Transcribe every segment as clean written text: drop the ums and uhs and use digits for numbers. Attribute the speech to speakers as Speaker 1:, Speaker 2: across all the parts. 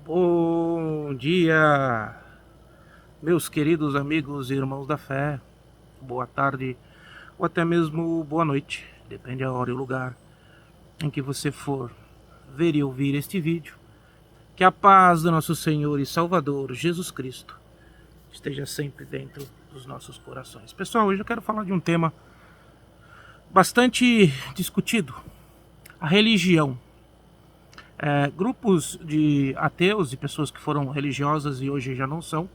Speaker 1: Bom dia, meus queridos amigos e irmãos da fé. Boa tarde ou até mesmo boa noite, depende da hora e o lugar em que você for ver e ouvir este vídeo. Que a paz do nosso Senhor e Salvador Jesus Cristo esteja sempre dentro dos nossos corações. Pessoal, hoje eu quero falar de um tema bastante discutido: a religião. Grupos de ateus e pessoas que foram religiosas e hoje já não são,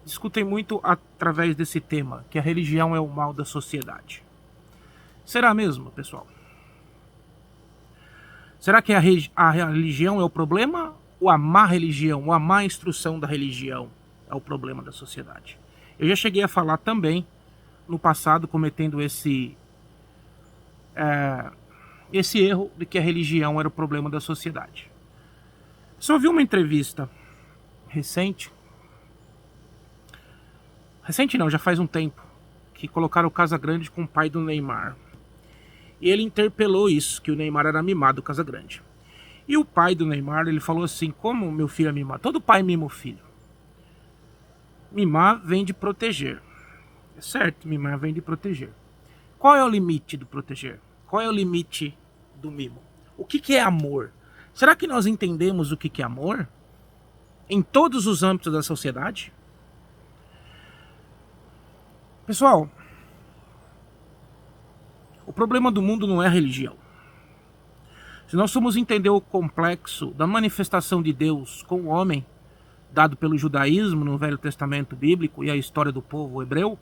Speaker 1: discutem muito através desse tema, que a religião é o mal da sociedade. Será mesmo, pessoal? Será que a religião é o problema? Ou a má religião, ou a má instrução da religião é o problema da sociedade? Eu já cheguei a falar também, no passado, cometendo esse erro de que a religião era o problema da sociedade. Só vi uma entrevista recente não, já faz um tempo, que colocaram o Casagrande com o pai do Neymar. E ele interpelou isso, que o Neymar era mimado, o Casagrande. E o pai do Neymar, ele falou assim: como meu filho é mimado? Todo pai mima o filho. Mimar vem de proteger. É certo, mimar vem de proteger. Qual é o limite do proteger? Qual é o limite do mimo? O que é amor? Será que nós entendemos o que é amor? Em todos os âmbitos da sociedade? Pessoal, o problema do mundo não é a religião. Se nós formos entender o complexo da manifestação de Deus com o homem, dado pelo judaísmo no Velho Testamento bíblico e a história do povo hebreu,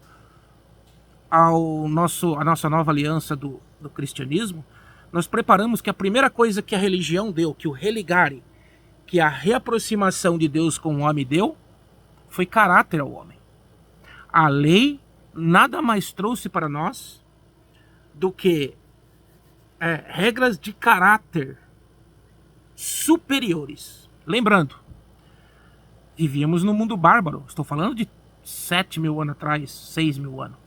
Speaker 1: a nossa nova aliança do cristianismo, nós preparamos que a primeira coisa que a religião deu, que o religare, que a reaproximação de Deus com o homem deu, foi caráter ao homem. A lei nada mais trouxe para nós do que regras de caráter superiores. Lembrando, vivíamos num mundo bárbaro. Estou falando de 7.000 anos atrás, 6.000 anos.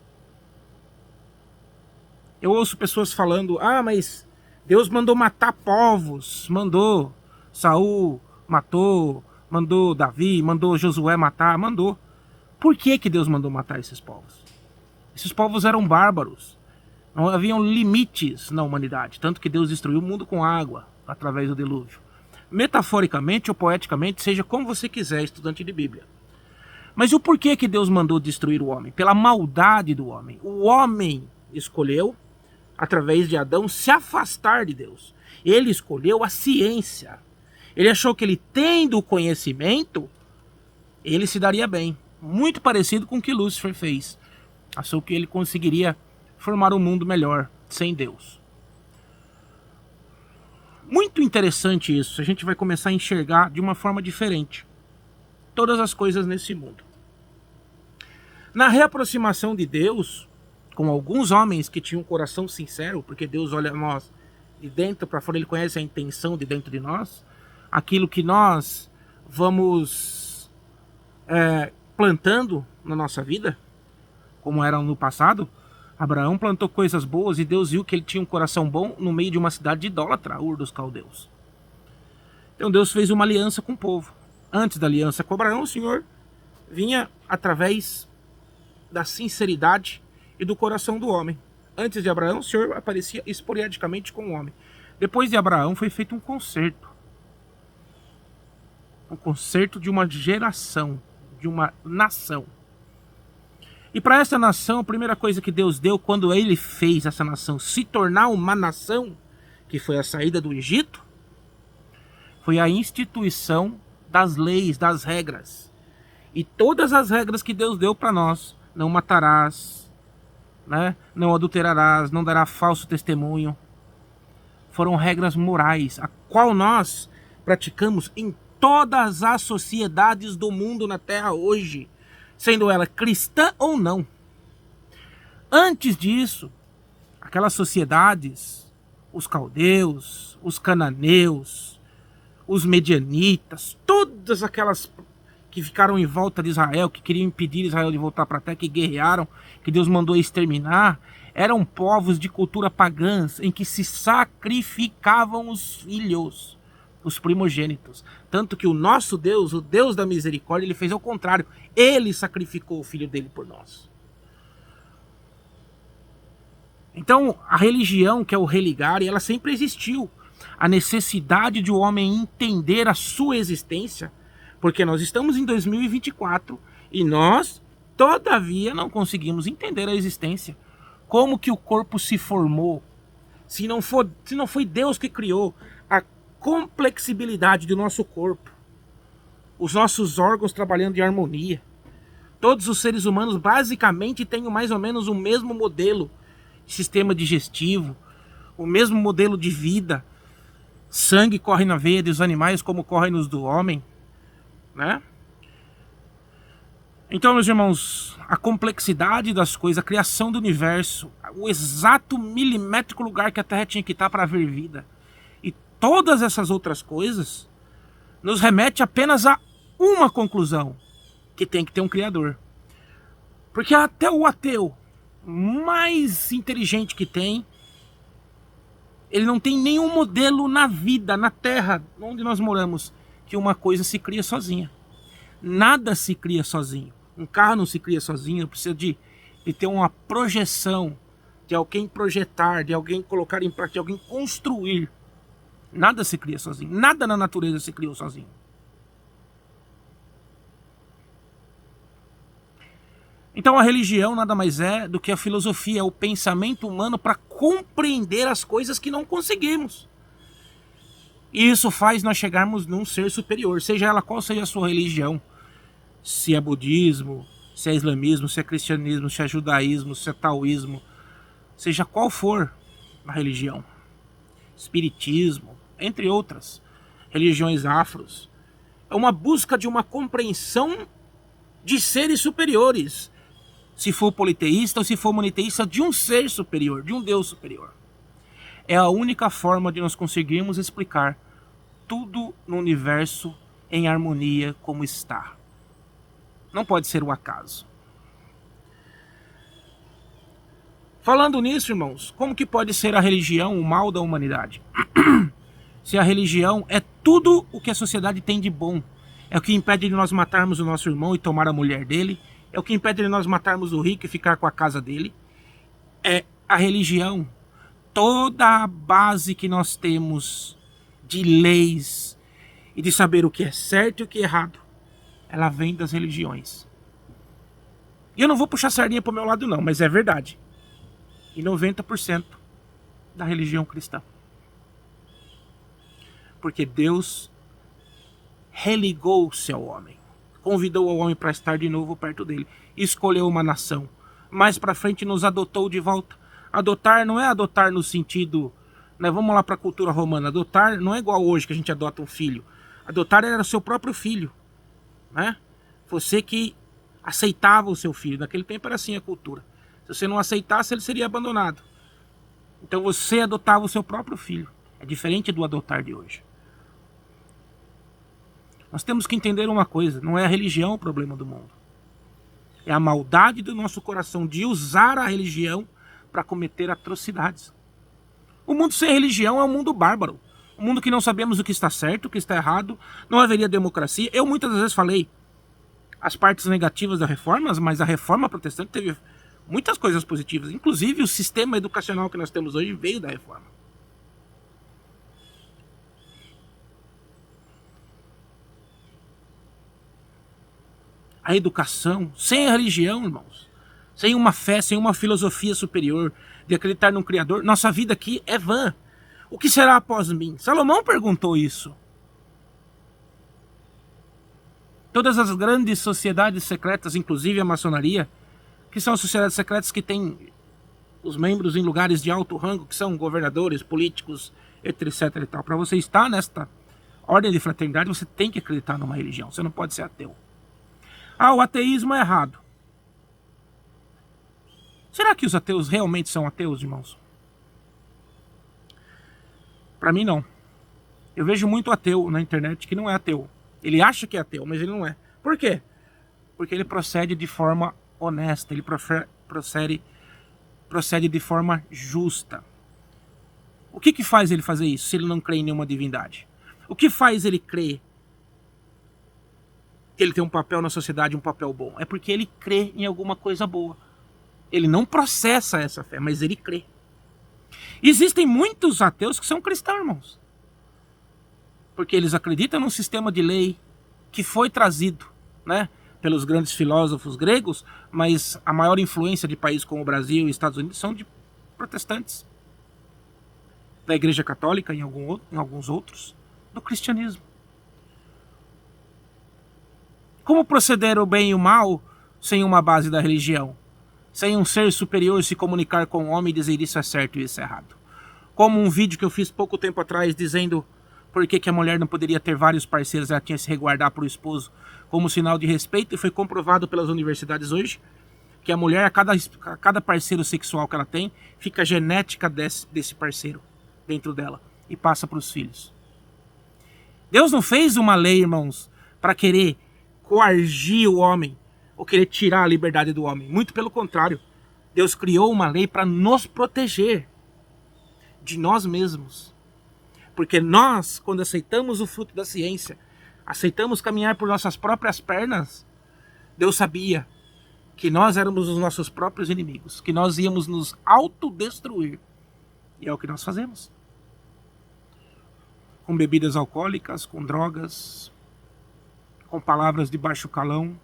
Speaker 1: Eu ouço pessoas falando: mas Deus mandou matar povos, mandou Saul, matou, mandou Davi, mandou Josué matar, mandou. Por que Deus mandou matar esses povos? Esses povos eram bárbaros. Não haviam limites na humanidade, tanto que Deus destruiu o mundo com água, através do dilúvio. Metaforicamente ou poeticamente, seja como você quiser, estudante de Bíblia. Mas o porquê que Deus mandou destruir o homem? Pela maldade do homem. O homem escolheu, através de Adão, se afastar de Deus. Ele escolheu a ciência. Ele achou que ele, tendo o conhecimento, ele se daria bem. Muito parecido com o que Lúcifer fez. Achou que ele conseguiria formar um mundo melhor sem Deus. Muito interessante isso. A gente vai começar a enxergar de uma forma diferente todas as coisas nesse mundo. Na reaproximação de Deus, com alguns homens que tinham um coração sincero, porque Deus olha nós de dentro para fora, Ele conhece a intenção de dentro de nós, aquilo que nós vamos plantando na nossa vida, como era no passado. Abraão plantou coisas boas e Deus viu que ele tinha um coração bom no meio de uma cidade idólatra, Ur dos Caldeus. Então Deus fez uma aliança com o povo. Antes da aliança com Abraão, o Senhor vinha através da sinceridade e do coração do homem. Antes de Abraão, o Senhor aparecia esporadicamente com o homem. Depois de Abraão, foi feito um concerto. Um concerto de uma geração, de uma nação. E para essa nação, a primeira coisa que Deus deu, quando Ele fez essa nação se tornar uma nação, que foi a saída do Egito, foi a instituição das leis, das regras. E todas as regras que Deus deu para nós: não matarás, não adulterarás, não dará falso testemunho, foram regras morais, a qual nós praticamos em todas as sociedades do mundo na Terra hoje, sendo ela cristã ou não. Antes disso, aquelas sociedades, os caldeus, os cananeus, os medianitas, todas aquelas que ficaram em volta de Israel, que queriam impedir Israel de voltar para a terra, que guerrearam, que Deus mandou exterminar, eram povos de cultura pagãs em que se sacrificavam os filhos os primogênitos. Tanto que o nosso Deus, o Deus da misericórdia, ele fez ao contrário. Ele sacrificou o filho dele por nós. Então, a religião, que é o religar, ela sempre existiu. A necessidade de o homem entender a sua existência, porque nós estamos em 2024 e nós, todavia, não conseguimos entender a existência. Como que o corpo se formou? Se não foi Deus que criou a complexibilidade do nosso corpo, os nossos órgãos trabalhando em harmonia. Todos os seres humanos basicamente têm mais ou menos o mesmo modelo de sistema digestivo, o mesmo modelo de vida. Sangue corre na veia dos animais como corre nos do homem, né? Então, meus irmãos, a complexidade das coisas, a criação do universo, o exato milimétrico lugar que a Terra tinha que estar para haver vida, e todas essas outras coisas, nos remete apenas a uma conclusão, que tem que ter um Criador. Porque até o ateu mais inteligente que tem, ele não tem nenhum modelo na vida, na Terra, onde nós moramos, que uma coisa se cria sozinha. Nada se cria sozinho. Um carro não se cria sozinho, precisa de ter uma projeção, de alguém projetar, de alguém colocar em prática, de alguém construir. Nada se cria sozinho. Nada na natureza se criou sozinho. Então a religião nada mais é do que a filosofia, é o pensamento humano para compreender as coisas que não conseguimos. E isso faz nós chegarmos num ser superior, seja ela qual seja a sua religião. Se é budismo, se é islamismo, se é cristianismo, se é judaísmo, se é taoísmo, seja qual for a religião, espiritismo, entre outras, religiões afros, é uma busca de uma compreensão de seres superiores, se for politeísta ou se for monoteísta, de um ser superior, de um Deus superior. É a única forma de nós conseguirmos explicar tudo no universo em harmonia como está. Não pode ser um acaso. Falando nisso, irmãos, como que pode ser a religião o mal da humanidade? Se a religião é tudo o que a sociedade tem de bom, é o que impede de nós matarmos o nosso irmão e tomar a mulher dele, é o que impede de nós matarmos o rico e ficar com a casa dele, é a religião. Toda a base que nós temos de leis e de saber o que é certo e o que é errado, ela vem das religiões. E eu não vou puxar sardinha pro meu lado não, mas é verdade. E 90% da religião cristã. Porque Deus religou-se ao homem. Convidou o homem para estar de novo perto dele. Escolheu uma nação. Mais para frente nos adotou de volta. Adotar não é adotar no sentido, né, vamos lá para a cultura romana. Adotar não é igual hoje que a gente adota um filho. Adotar era o seu próprio filho. Né? Você que aceitava o seu filho. Naquele tempo era assim a cultura. Se você não aceitasse, ele seria abandonado. Então você adotava o seu próprio filho. É diferente do adotar de hoje. Nós temos que entender uma coisa. Não é a religião o problema do mundo. É a maldade do nosso coração de usar a religião para cometer atrocidades. O mundo sem religião é um mundo bárbaro. Um mundo que não sabemos o que está certo, o que está errado. Não haveria democracia. Eu muitas vezes falei as partes negativas da reforma, mas a reforma protestante teve muitas coisas positivas. Inclusive o sistema educacional que nós temos hoje veio da reforma. A educação, sem a religião, irmãos, sem uma fé, sem uma filosofia superior, de acreditar num Criador, nossa vida aqui é vã. O que será após mim? Salomão perguntou isso. Todas as grandes sociedades secretas, inclusive a maçonaria, que são sociedades secretas que têm os membros em lugares de alto rango, que são governadores, políticos, etc. e tal. Para você estar nesta ordem de fraternidade, você tem que acreditar numa religião. Você não pode ser ateu. Ah, o ateísmo é errado. Será que os ateus realmente são ateus, irmãos? Para mim, não. Eu vejo muito ateu na internet que não é ateu. Ele acha que é ateu, mas ele não é. Por quê? Porque ele procede de forma honesta. Ele procede de forma justa. O que faz ele fazer isso se ele não crê em nenhuma divindade? O que faz ele crer que ele tem um papel na sociedade, um papel bom? É porque ele crê em alguma coisa boa. Ele não processa essa fé, mas ele crê. Existem muitos ateus que são cristãos, irmãos. Porque eles acreditam num sistema de lei que foi trazido, né, pelos grandes filósofos gregos, mas a maior influência de países como o Brasil e Estados Unidos são de protestantes. Da Igreja Católica, em alguns outros, do cristianismo. Como proceder o bem e o mal sem uma base da religião? Sem um ser superior se comunicar com o homem e dizer isso é certo e isso é errado? Como um vídeo que eu fiz pouco tempo atrás dizendo por que a mulher não poderia ter vários parceiros, ela tinha que se resguardar para o esposo como sinal de respeito, e foi comprovado pelas universidades hoje que a mulher, a cada parceiro sexual que ela tem, fica a genética desse parceiro dentro dela e passa para os filhos. Deus não fez uma lei, irmãos, para querer coagir o homem ou querer tirar a liberdade do homem. Muito pelo contrário. Deus criou uma lei para nos proteger de nós mesmos. Porque nós, quando aceitamos o fruto da ciência, aceitamos caminhar por nossas próprias pernas, Deus sabia que nós éramos os nossos próprios inimigos, que nós íamos nos autodestruir. E é o que nós fazemos. Com bebidas alcoólicas, com drogas, com palavras de baixo calão.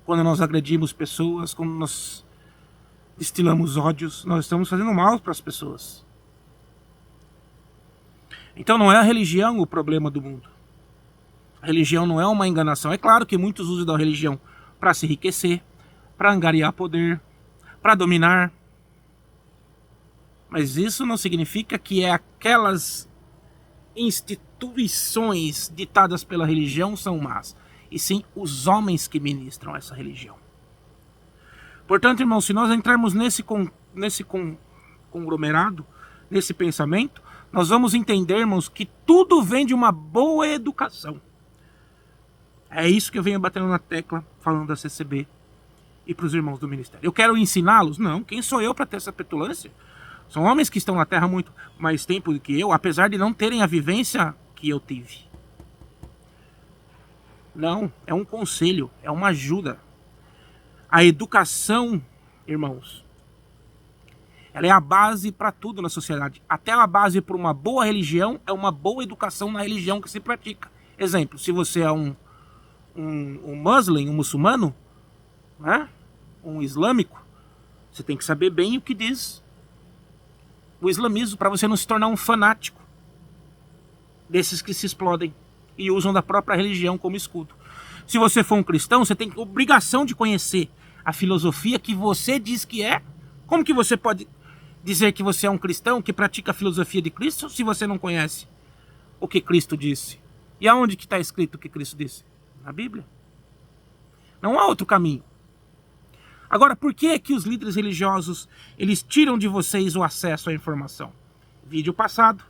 Speaker 1: Quando nós agredimos pessoas, quando nós destilamos ódios, nós estamos fazendo mal para as pessoas. Então não é a religião o problema do mundo. A religião não é uma enganação. É claro que muitos usam da religião para se enriquecer, para angariar poder, para dominar. Mas isso não significa que aquelas instituições ditadas pela religião são más, e sim os homens que ministram essa religião. Portanto, irmãos, se nós entrarmos nesse conglomerado, nesse pensamento, nós vamos entender, irmãos, que tudo vem de uma boa educação. É isso que eu venho batendo na tecla, falando da CCB e para os irmãos do ministério. Eu quero ensiná-los? Não, quem sou eu para ter essa petulância? São homens que estão na terra há muito mais tempo do que eu, apesar de não terem a vivência que eu tive. Não, é um conselho, é uma ajuda. A educação, irmãos, ela é a base para tudo na sociedade. Até a base para uma boa religião é uma boa educação na religião que se pratica. Exemplo, se você é um muçulmano, né? Um islâmico, você tem que saber bem o que diz o islamismo para você não se tornar um fanático desses que se explodem e usam da própria religião como escudo. Se você for um cristão, você tem obrigação de conhecer a filosofia que você diz que é. Como que você pode dizer que você é um cristão que pratica a filosofia de Cristo se você não conhece o que Cristo disse? E aonde que está escrito o que Cristo disse? Na Bíblia. Não há outro caminho. Agora, por que os líderes religiosos eles tiram de vocês o acesso à informação? Vídeo passado.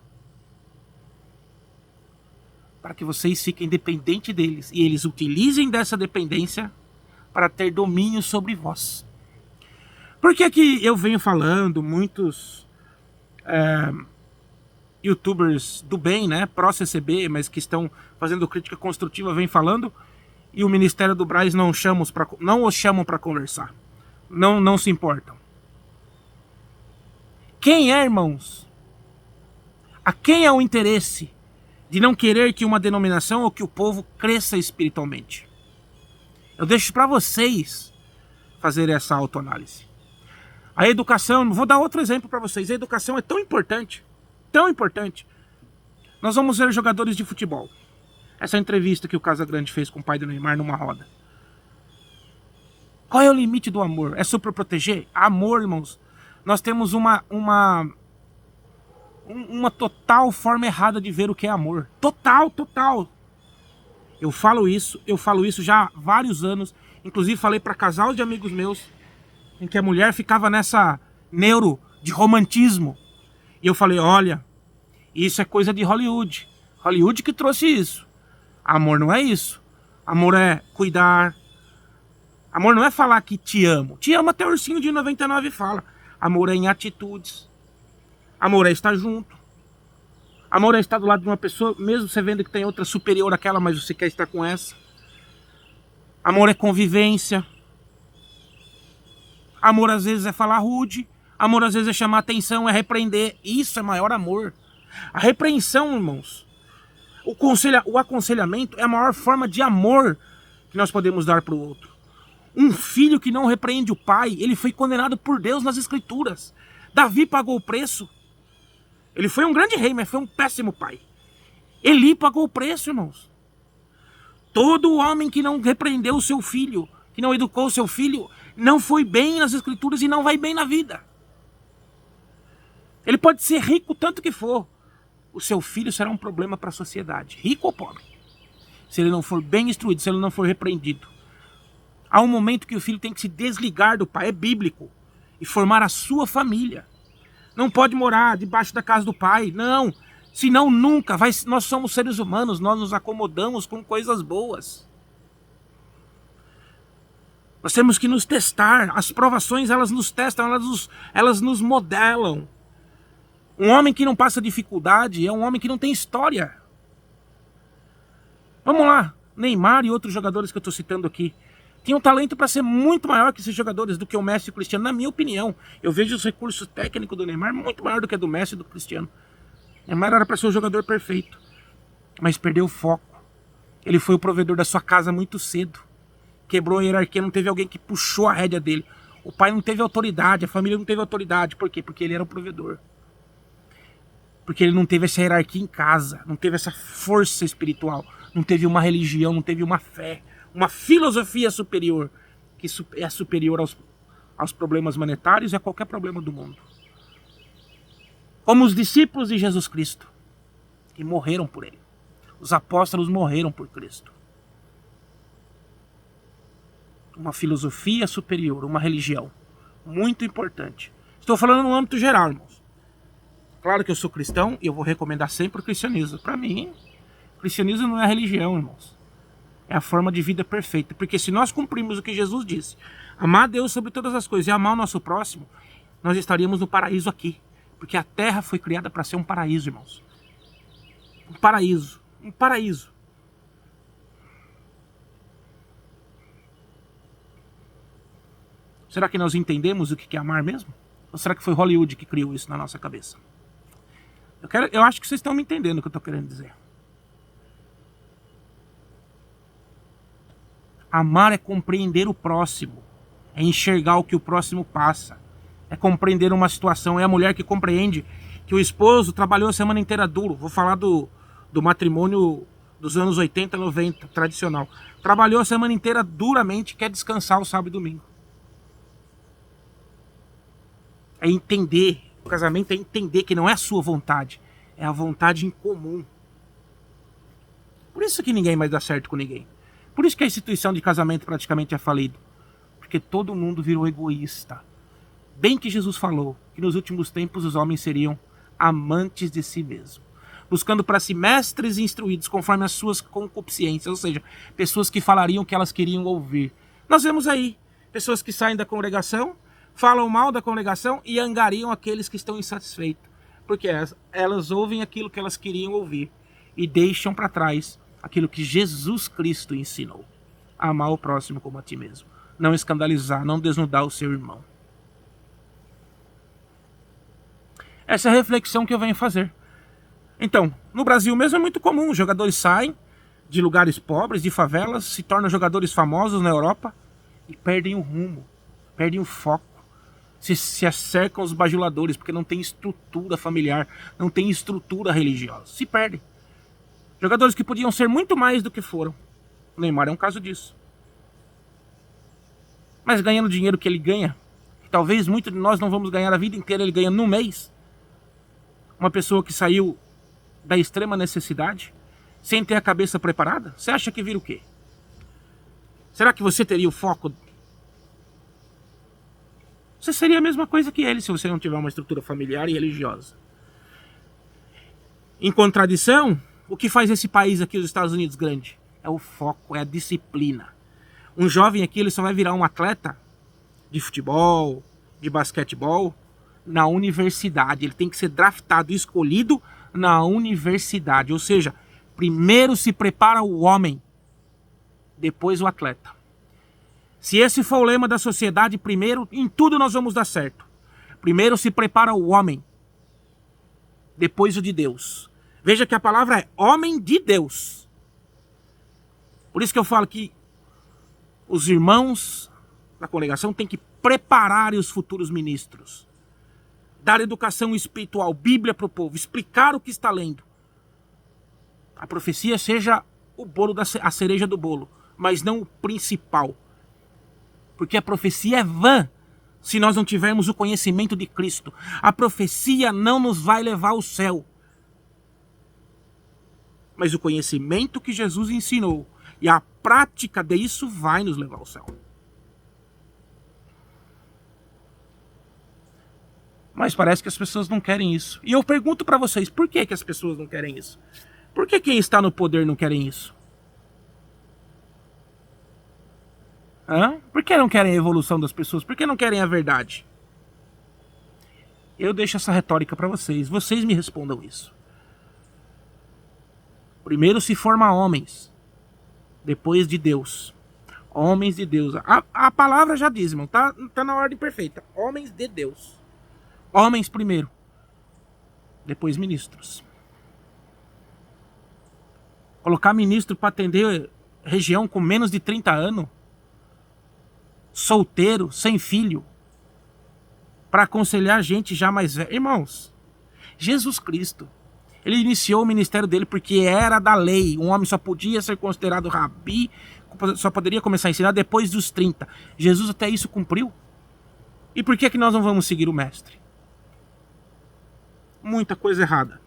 Speaker 1: Para que vocês fiquem dependentes deles e eles utilizem dessa dependência para ter domínio sobre vós. Por que eu venho falando, muitos youtubers do bem, né, pró-CCB, mas que estão fazendo crítica construtiva, vem falando, e o Ministério do Braz não os chamam para conversar. Não se importam. Quem é, irmãos? A quem é o interesse de não querer que uma denominação ou que o povo cresça espiritualmente? Eu deixo para vocês fazer essa autoanálise. A educação, vou dar outro exemplo para vocês. A educação é tão importante, tão importante. Nós vamos ver jogadores de futebol. Essa entrevista que o Casagrande fez com o pai do Neymar numa roda. Qual é o limite do amor? É superproteger? Amor, irmãos. Nós temos uma total forma errada de ver o que é amor. Total. Eu falo isso já há vários anos. Inclusive falei para casal de amigos meus em que a mulher ficava nessa neuro de romantismo. E eu falei, olha, isso é coisa de Hollywood. Hollywood que trouxe isso. Amor não é isso. Amor é cuidar. Amor não é falar que te amo. Te amo até o ursinho de 99 fala. Amor é em atitudes. Amor é estar junto. Amor é estar do lado de uma pessoa, mesmo você vendo que tem outra superior àquela, mas você quer estar com essa. Amor é convivência. Amor às vezes é falar rude. Amor às vezes é chamar atenção, é repreender. Isso é maior amor. A repreensão, irmãos, o aconselhamento é a maior forma de amor que nós podemos dar para o outro. Um filho que não repreende o pai, ele foi condenado por Deus nas Escrituras. Davi pagou o preço. Ele foi um grande rei, mas foi um péssimo pai. Eli pagou o preço, irmãos. Todo homem que não repreendeu o seu filho, que não educou o seu filho, não foi bem nas Escrituras e não vai bem na vida. Ele pode ser rico tanto que for. O seu filho será um problema para a sociedade, rico ou pobre. Se ele não for bem instruído, se ele não for repreendido. Há um momento que o filho tem que se desligar do pai, é bíblico, e formar a sua família. Não pode morar debaixo da casa do pai, não. Senão nunca, nós somos seres humanos, nós nos acomodamos com coisas boas. Nós temos que nos testar, as provações elas nos testam, elas nos modelam. Um homem que não passa dificuldade é um homem que não tem história. Vamos lá, Neymar e outros jogadores que eu estou citando aqui. Tinham talento para ser muito maior que esses jogadores, do que o Messi e o Cristiano, na minha opinião. Eu vejo os recursos técnicos do Neymar muito maior do que do Messi e do Cristiano. Neymar era para ser o jogador perfeito, mas perdeu o foco. Ele foi o provedor da sua casa muito cedo. Quebrou a hierarquia, não teve alguém que puxou a rédea dele. O pai não teve autoridade, a família não teve autoridade. Por quê? Porque ele era o provedor. Porque ele não teve essa hierarquia em casa, não teve essa força espiritual, não teve uma religião, não teve uma fé, uma filosofia superior, que é superior aos problemas monetários e a qualquer problema do mundo. Como os discípulos de Jesus Cristo, que morreram por ele. Os apóstolos morreram por Cristo. Uma filosofia superior, uma religião, muito importante. Estou falando no âmbito geral, irmãos. Claro que eu sou cristão e eu vou recomendar sempre o cristianismo. Para mim, o cristianismo não é religião, irmãos. É a forma de vida perfeita. Porque se nós cumprirmos o que Jesus disse, amar a Deus sobre todas as coisas e amar o nosso próximo, nós estaríamos no paraíso aqui. Porque a terra foi criada para ser um paraíso, irmãos. Um paraíso. Um paraíso. Será que nós entendemos o que é amar mesmo? Ou será que foi Hollywood que criou isso na nossa cabeça? Eu acho que vocês estão me entendendo o que eu estou querendo dizer. Amar é compreender o próximo. É enxergar o que o próximo passa. É compreender uma situação. É a mulher que compreende que o esposo trabalhou a semana inteira duro. Vou falar do matrimônio dos anos 80, 90, tradicional. Trabalhou a semana inteira duramente, quer descansar o sábado e domingo. É entender, o casamento é entender que não é a sua vontade, é a vontade em comum. Por isso que ninguém mais dá certo com ninguém. Por isso que a instituição de casamento praticamente é falida. Porque todo mundo virou egoísta. Bem que Jesus falou que nos últimos tempos os homens seriam amantes de si mesmos, buscando para si mestres instruídos conforme as suas concupiscências, ou seja, pessoas que falariam o que elas queriam ouvir. Nós vemos aí pessoas que saem da congregação, falam mal da congregação e angariam aqueles que estão insatisfeitos. Porque elas ouvem aquilo que elas queriam ouvir e deixam para trás aquilo que Jesus Cristo ensinou. Amar o próximo como a ti mesmo. Não escandalizar, não desnudar o seu irmão. Essa é a reflexão que eu venho fazer. Então, no Brasil mesmo é muito comum. Os jogadores saem de lugares pobres, de favelas, se tornam jogadores famosos na Europa e perdem o rumo, perdem o foco. Se acercam os bajuladores, porque não tem estrutura familiar, não tem estrutura religiosa. Se perdem. Jogadores que podiam ser muito mais do que foram. O Neymar é um caso disso. Mas ganhando o dinheiro que ele ganha, que talvez muitos de nós não vamos ganhar a vida inteira, ele ganha num mês. Uma pessoa que saiu da extrema necessidade, sem ter a cabeça preparada, você acha que vira o quê? Será que você teria o foco? Você seria a mesma coisa que ele se você não tiver uma estrutura familiar e religiosa. Em contradição, o que faz esse país aqui, os Estados Unidos, grande? É o foco, é a disciplina. Um jovem aqui, ele só vai virar um atleta de futebol, de basquetebol, na universidade. Ele tem que ser draftado e escolhido na universidade. Ou seja, primeiro se prepara o homem, depois o atleta. Se esse for o lema da sociedade, primeiro, em tudo nós vamos dar certo. Primeiro se prepara o homem, depois o de Deus. Veja que a palavra é homem de Deus. Por isso que eu falo que os irmãos da congregação têm que preparar os futuros ministros. Dar educação espiritual, Bíblia para o povo, explicar o que está lendo. A profecia seja o bolo a cereja do bolo, mas não o principal. Porque a profecia é vã se nós não tivermos o conhecimento de Cristo. A profecia não nos vai levar ao céu. Mas o conhecimento que Jesus ensinou e a prática disso vai nos levar ao céu. Mas parece que as pessoas não querem isso. E eu pergunto para vocês, por que as pessoas não querem isso? Por que quem está no poder não querem isso? Por que não querem a evolução das pessoas? Por que não querem a verdade? Eu deixo essa retórica para vocês. Vocês me respondam isso. Primeiro se forma homens, depois de Deus. Homens de Deus. A palavra já diz, irmão, tá na ordem perfeita. Homens de Deus. Homens primeiro, depois ministros. Colocar ministro para atender região com menos de 30 anos, solteiro, sem filho, para aconselhar gente já mais velha. Irmãos, Jesus Cristo, ele iniciou o ministério dele porque era da lei. Um homem só podia ser considerado rabi, só poderia começar a ensinar depois dos 30. Jesus até isso cumpriu. E por que nós não vamos seguir o mestre? Muita coisa errada.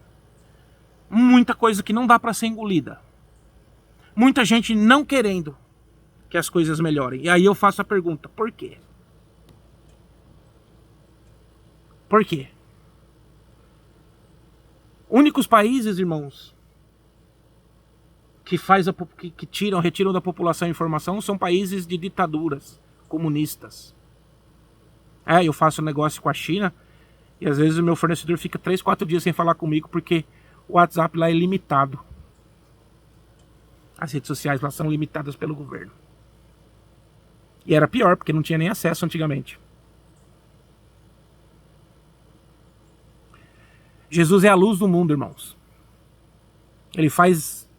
Speaker 1: Muita coisa que não dá para ser engolida. Muita gente não querendo que as coisas melhorem. E aí eu faço a pergunta, por quê? Por quê? Únicos países, irmãos, que retiram da população a informação são países de ditaduras comunistas. Eu faço negócio com a China e às vezes o meu fornecedor fica 3, 4 dias sem falar comigo porque o WhatsApp lá é limitado. As redes sociais lá são limitadas pelo governo. E era pior, porque não tinha nem acesso antigamente. Jesus é a luz do mundo, irmãos. Ele faz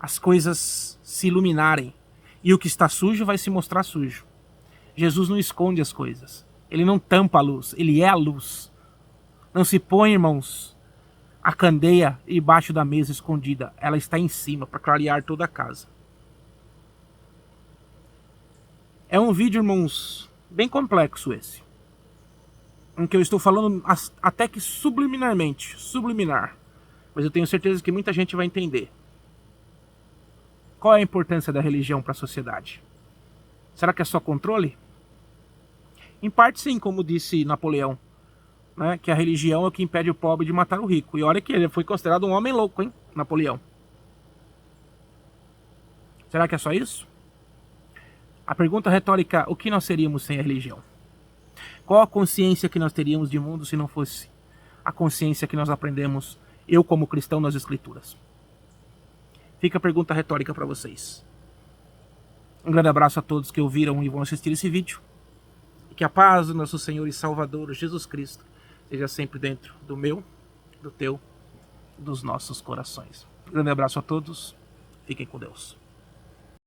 Speaker 1: as coisas se iluminarem. E o que está sujo vai se mostrar sujo. Jesus não esconde as coisas. Ele não tampa a luz. Ele é a luz. Não se põe, irmãos, a candeia embaixo da mesa escondida. Ela está em cima para clarear toda a casa. É um vídeo, irmãos, bem complexo esse. Em que eu estou falando até que subliminar. Mas eu tenho certeza que muita gente vai entender. Qual é a importância da religião para a sociedade? Será que é só controle? Em parte sim, como disse Napoleão. Né, que a religião é o que impede o pobre de matar o rico. E olha que ele foi considerado um homem louco, hein? Napoleão. Será que é só isso? A pergunta retórica, o que nós seríamos sem a religião? Qual a consciência que nós teríamos de mundo se não fosse a consciência que nós aprendemos, eu como cristão, nas Escrituras? Fica a pergunta retórica para vocês. Um grande abraço a todos que ouviram e vão assistir esse vídeo. E que a paz do nosso Senhor e Salvador Jesus Cristo seja sempre dentro do meu, do teu, dos nossos corações. Um grande abraço a todos. Fiquem com Deus.